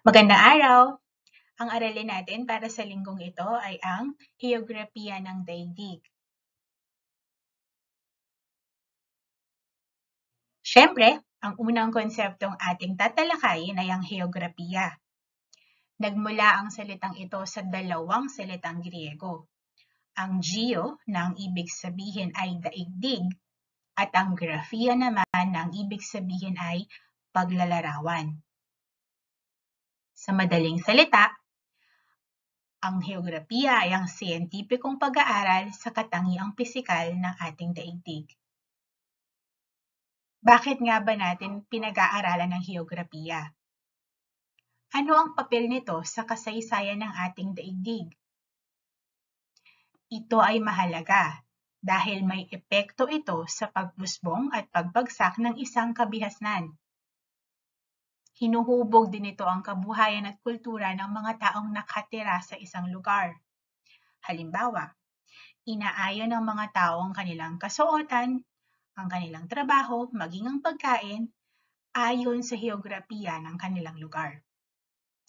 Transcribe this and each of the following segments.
Magandang araw! Ang aralin natin para sa linggong ito ay ang heograpiya ng daigdig. Siyempre, ang unang konseptong ating tatalakayin ay ang heograpiya. Nagmula ang salitang ito sa dalawang salitang Griego. Ang geo na ang ibig sabihin ay daigdig at ang grafia naman na ang ibig sabihin ay paglalarawan. Sa madaling salita, ang heograpiya ay ang siyentipikong pag-aaral sa katangiang pisikal ng ating daigdig. Bakit nga ba natin pinag-aaralan ng heograpiya? Ano ang papel nito sa kasaysayan ng ating daigdig? Ito ay mahalaga dahil may epekto ito sa pagbusbong at pagbagsak ng isang kabihasnan. Hinuhubog din ito ang kabuhayan at kultura ng mga taong nakatira sa isang lugar. Halimbawa, inaayon ng mga tao ang kanilang kasuotan, ang kanilang trabaho, maging ang pagkain, ayon sa heograpiya ng kanilang lugar.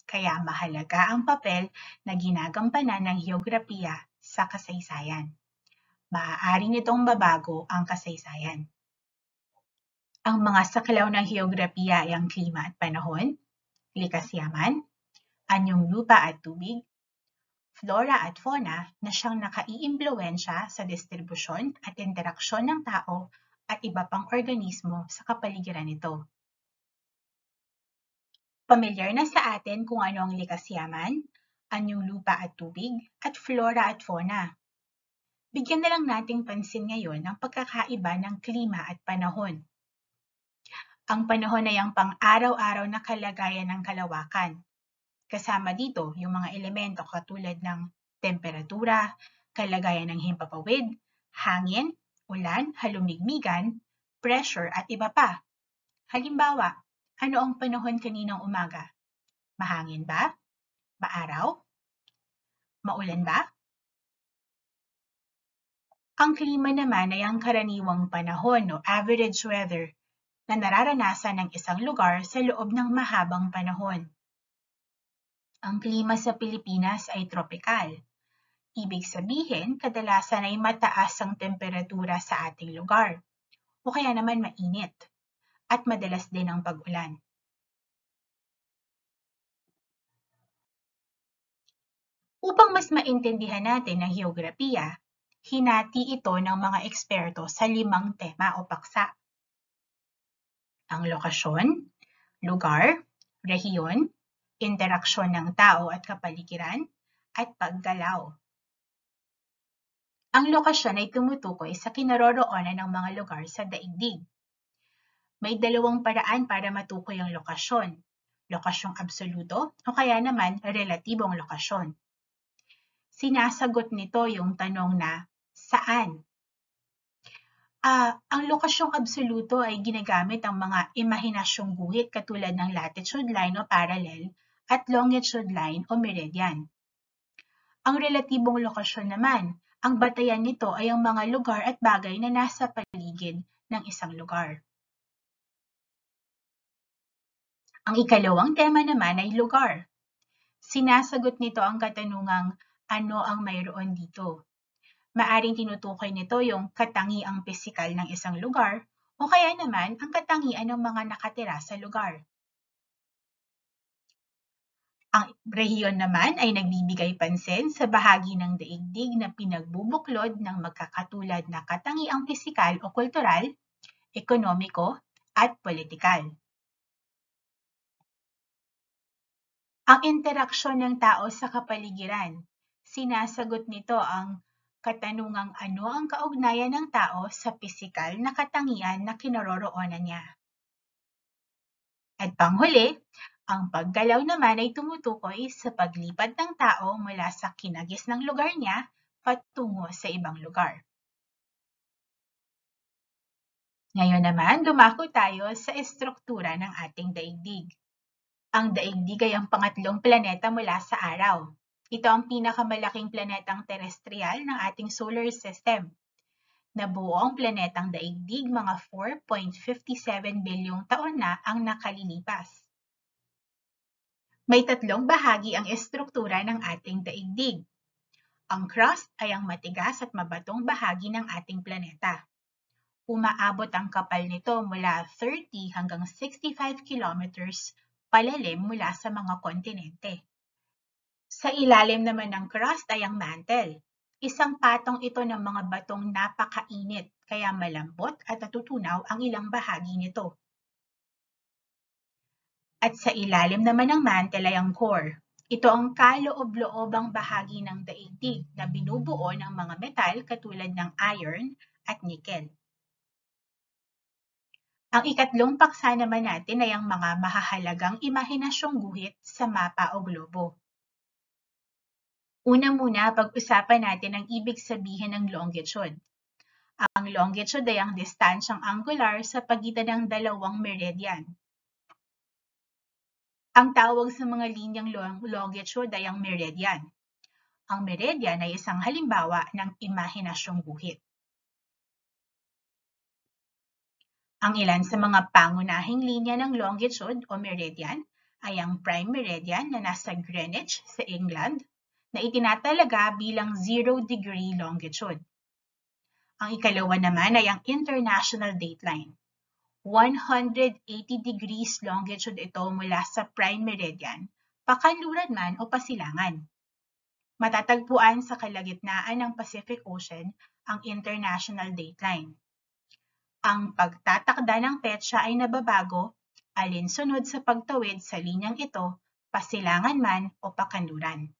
Kaya mahalaga ang papel na ginagampanan ng heograpiya sa kasaysayan. Maaari nitong mabago ang kasaysayan. Ang mga saklaw ng heograpiya ay ang klima at panahon, likas yaman, anyong lupa at tubig, flora at fauna na siyang nakaiimpluwensya sa distribusyon at interaksyon ng tao at iba pang organismo sa kapaligiran nito. Pamilyar na sa atin kung ano ang likas yaman, anyong lupa at tubig, at flora at fauna. Bigyan na lang nating pansin ngayon ang pagkakaiba ng klima at panahon. Ang panahon ay ang pang-araw-araw na kalagayan ng kalawakan. Kasama dito yung mga elemento katulad ng temperatura, kalagayan ng himpapawid, hangin, ulan, halumigmigan, pressure at iba pa. Halimbawa, ano ang panahon kaninang umaga? Mahangin ba? Maaraw? Maulan ba? Ang klima naman ay ang karaniwang panahon o average weather na nararanasan ng isang lugar sa loob ng mahabang panahon. Ang klima sa Pilipinas ay tropikal. Ibig sabihin, kadalasan ay mataas ang temperatura sa ating lugar o kaya naman mainit at madalas din ang pag-ulan. Upang mas maintindihan natin ang heograpiya, hinati ito ng mga eksperto sa 5 tema o paksa. Ang lokasyon, lugar, rehiyon, interaksyon ng tao at kapaligiran, at paggalaw. Ang lokasyon ay tumutukoy sa kinaroroonan ng mga lugar sa daigdig. May 2 paraan para matukoy ang lokasyon, lokasyong absoluto o kaya naman relatibong lokasyon. Sinasagot nito yung tanong na saan? Ang lokasyong absoluto ay ginagamit ang mga imahinasyong guhit katulad ng latitude line o parallel at longitude line o meridian. Ang relatibong lokasyon naman, ang batayan nito ay ang mga lugar at bagay na nasa paligid ng isang lugar. Ang ikalawang tema naman ay lugar. Sinasagot nito ang katanungang ano ang mayroon dito. Maaring tinutukoy nito yung katangiang pisikal ng isang lugar o kaya naman ang katangian ng mga nakatira sa lugar. Ang rehiyon naman ay nagbibigay pansin sa bahagi ng daigdig na pinagbubuklod ng magkakatulad na katangiang pisikal o kultural, ekonomiko, at politikal. Ang interaksyon ng tao sa kapaligiran. Sinasagot nito ang katanungang ano ang kaugnayan ng tao sa pisikal na katangian na kinaroroonan niya. At panghuli, ang paggalaw naman ay tumutukoy sa paglipat ng tao mula sa kinagis ng lugar niya patungo sa ibang lugar. Ngayon naman, dumako tayo sa estruktura ng ating daigdig. Ang daigdig ay ang pangatlong planeta mula sa araw. Ito ang pinakamalaking planetang terestrial ng ating solar system. Nabuo ang planetang daigdig mga 4.57 bilyong taon na ang nakalilipas. May tatlong bahagi ang estruktura ng ating daigdig. Ang crust ay ang matigas at mabatong bahagi ng ating planeta. Umaabot ang kapal nito mula 30 hanggang 65 kilometers palalim mula sa mga kontinente. Sa ilalim naman ng crust ay ang mantle. Isang patong ito ng mga batong napakainit, kaya malambot at natutunaw ang ilang bahagi nito. At sa ilalim naman ng mantle ay ang core. Ito ang kaloob-loobang bahagi ng daigdig na binubuo ng mga metal katulad ng iron at nickel. Ang ikatlong paksa naman natin ay ang mga mahahalagang imahinasyong guhit sa mapa o globo. Una muna, pag-usapan natin ang ibig sabihin ng longitude. Ang longitude ay ang distansyang angular sa pagitan ng dalawang meridian. Ang tawag sa mga linyang longitude ay ang meridian. Ang meridian ay isang halimbawa ng imahinasyong guhit. Ang ilan sa mga pangunahing linya ng longitude o meridian ay ang prime meridian na nasa Greenwich sa England, na itinatalaga bilang 0-degree longitude. Ang ikalawa naman ay ang international dateline. 180 degrees longitude ito mula sa prime meridian, pakanluran man o pasilangan. Matatagpuan sa kalagitnaan ng Pacific Ocean ang international dateline. Ang pagtatakda ng petsa ay nababago alinsunod sa pagtawid sa linyang ito, pasilangan man o pakanluran.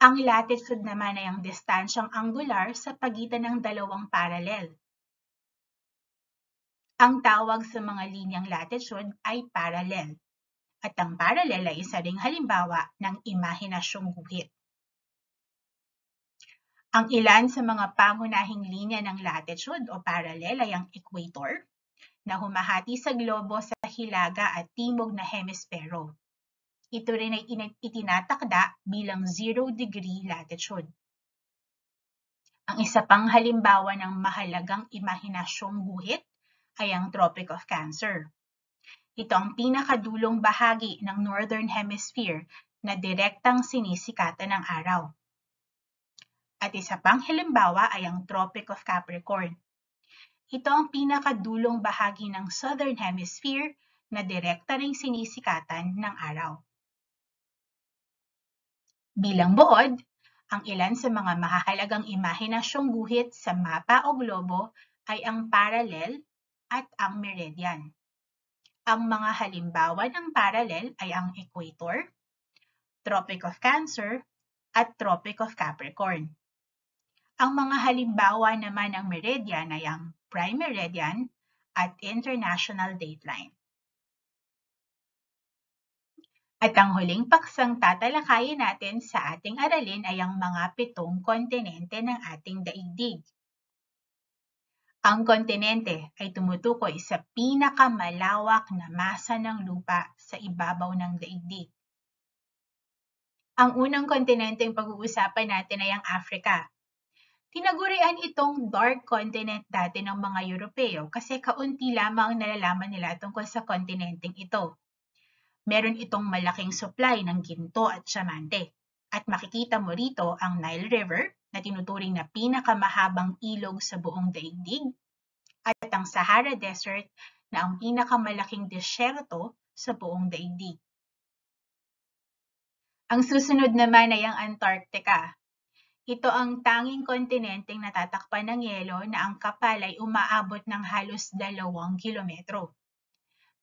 Ang latitude naman ay ang distansyang angular sa pagitan ng dalawang parallel. Ang tawag sa mga linyang latitude ay parallel, at ang parallel ay isa ring halimbawa ng imahinasyong guhit. Ang ilan sa mga pangunahing linya ng latitude o parallel ay ang equator, na humahati sa globo sa hilaga at timog na hemispero. Ito rin ay itinatakda bilang 0-degree latitude. Ang isa pang halimbawa ng mahalagang imahinasyong guhit ay ang Tropic of Cancer. Ito ang pinakadulong bahagi ng Northern Hemisphere na direktang sinisikatan ng araw. At isa pang halimbawa ay ang Tropic of Capricorn. Ito ang pinakadulong bahagi ng Southern Hemisphere na direkta ring sinisikatan ng araw. Bilang buod, ang ilan sa mga mahahalagang imahinasyong guhit sa mapa o globo ay ang parallel at ang meridian. Ang mga halimbawa ng parallel ay ang equator, Tropic of Cancer, at Tropic of Capricorn. Ang mga halimbawa naman ng meridian ay ang prime meridian at international dateline. At ang huling paksang tatalakayin natin sa ating aralin ay ang mga 7 kontinente ng ating daigdig. Ang kontinente ay tumutukoy sa pinakamalawak na masa ng lupa sa ibabaw ng daigdig. Ang unang kontinenteng pag-uusapan natin ay ang Africa. Tinagurian itong dark continent dati ng mga Europeo kasi kaunti lamang ang nalalaman nila tungkol sa kontinenteng ito. Meron itong malaking supply ng ginto at diamante. At makikita mo rito ang Nile River na tinuturing na pinakamahabang ilog sa buong daigdig at ang Sahara Desert na ang pinakamalaking disyerto sa buong daigdig. Ang susunod naman ay ang Antarctica. Ito ang tanging kontinenteng natatakpan ng yelo na ang kapal ay umaabot ng halos 2 kilometro.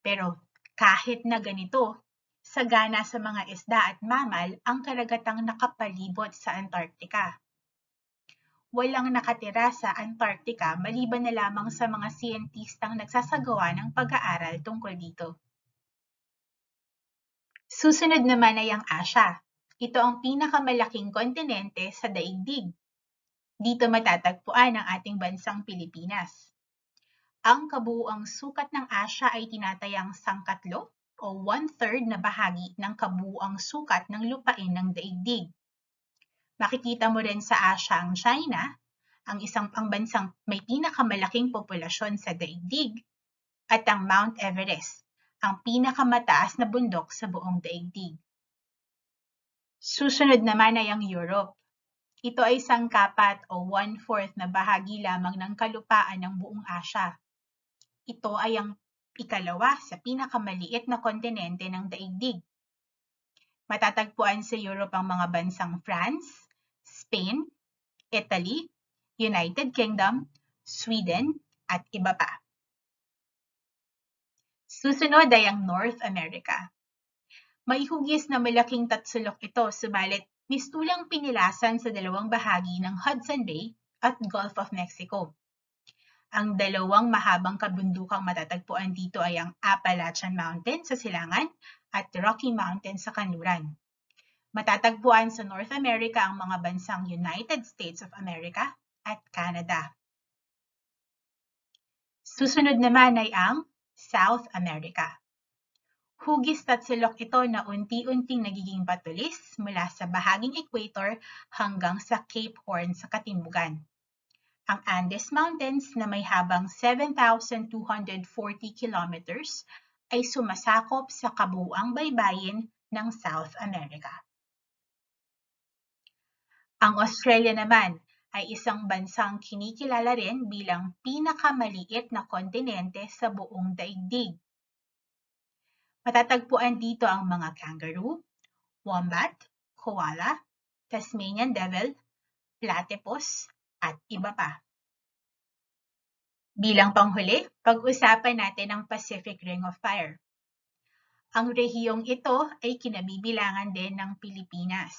Pero kahit na ganito, sagana sa mga isda at mamal ang karagatang nakapalibot sa Antarctica. Walang nakatira sa Antarctica maliban na lamang sa mga siyentistang nagsasagawa ng pag-aaral tungkol dito. Susunod naman ay ang Asia. Ito ang pinakamalaking kontinente sa daigdig. Dito matatagpuan ang ating bansang Pilipinas. Ang kabuuang sukat ng Asia ay tinatayang 1/3 o 1/3 na bahagi ng kabuuang sukat ng lupain ng daigdig. Makikita mo rin sa Asia ang China, ang bansang may pinakamalaking populasyon sa daigdig, at ang Mount Everest, ang pinakamataas na bundok sa buong daigdig. Susunod naman ay ang Europe. Ito ay sangkapat o 1/4 na bahagi lamang ng kalupaan ng buong Asya. Ito ay ang ikalawa sa pinakamaliit na kontinente ng daigdig. Matatagpuan sa Europe ang mga bansang France, Spain, Italy, United Kingdom, Sweden, at iba pa. Susunod ay ang North America. May hugis na malaking tatsulok ito, subalit mistulang pinilasan sa dalawang bahagi ng Hudson Bay at Gulf of Mexico. Ang dalawang mahabang kabundukang matatagpuan dito ay ang Appalachian Mountains sa silangan at Rocky Mountains sa kanluran. Matatagpuan sa North America ang mga bansang United States of America at Canada. Susunod naman ay ang South America. Hugis tatsulok ito na unti-unting nagiging patulis mula sa bahaging equator hanggang sa Cape Horn sa katimugan. Ang Andes Mountains na may habang 7,240 kilometers ay sumasakop sa kabuuang baybayin ng South America. Ang Australia naman ay isang bansang kinikilala rin bilang pinakamaliit na kontinente sa buong daigdig. Matatagpuan dito ang mga kangaroo, wombat, koala, Tasmanian devil, platypus, at iba pa. Bilang panghuli, pag-usapan natin ang Pacific Ring of Fire. Ang rehiyong ito ay kinabibilangan din ng Pilipinas.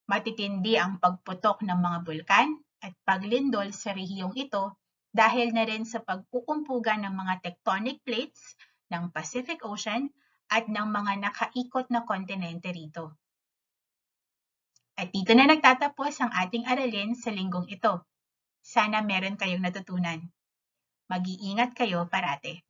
Matitindi ang pagputok ng mga bulkan at paglindol sa rehiyong ito dahil na rin sa pagkukumpugan ng mga tectonic plates ng Pacific Ocean at ng mga nakaikot na kontinente rito. At dito na nagtatapos ang ating aralin sa linggong ito. Sana meron kayong natutunan. Mag-iingat kayo parate.